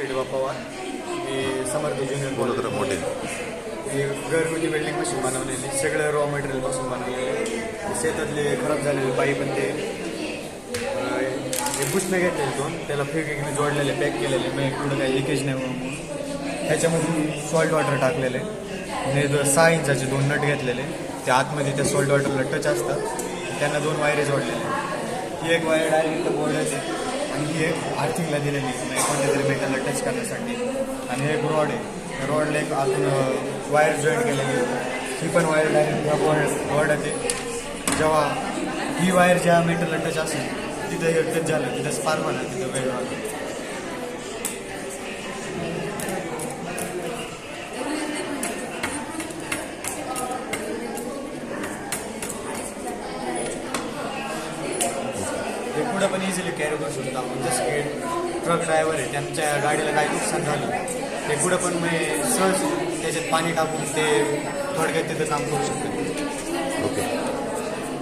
शेडवा पवार. मी समर्थ junior बोलत राहा मोठे. हे घरगुती वेल्डिंग मशीन बनवलेली, सगळं रॉ मटेरियलपासून बनवलेले. शेतातले खराब झालेले पाईप आणि हे पुष्पे घेतलेले 2, त्याला फेकिकने जोडलेले, पॅक केलेले, मग कुठं काही लिकेज नाही म्हणून. ह्याच्यामध्ये सॉल्ट वॉटर टाकलेले आणि 6 इंचाचे 2 नट घेतलेले. त्या आतमध्ये त्या सॉल्ट वॉटरला टच असतात, त्यांना 2 वायरे जोडलेले. ही एक वायर डायरेक्ट बोर्डाची आणि ही एक आर्थिंगला दिलेली म्हणजे कोणत्या तरी मेटलला टच करण्यासाठी. आणि हे एक रॉड आहे, रॉडला एक आतून वायर जॉईन केलेली. ही पण वायर डायरेक्ट ह्या बोर्ड आहे. जेव्हा ही वायर ज्या मेटलला टच असेल तिथं हे टच झालं, तिथं स्पार्क होणार, तिथं वेळ होणार. हे पुढं पण इझिली कॅरी करू शकतो आपण. जसं की ट्रक ड्रायव्हर आहे, त्यांच्या गाडीला काही नुकसान झालं ते पुढं पण सहज त्याच्यात पाणी टाकून ते थोडक्यात तिथं काम करू शकतो.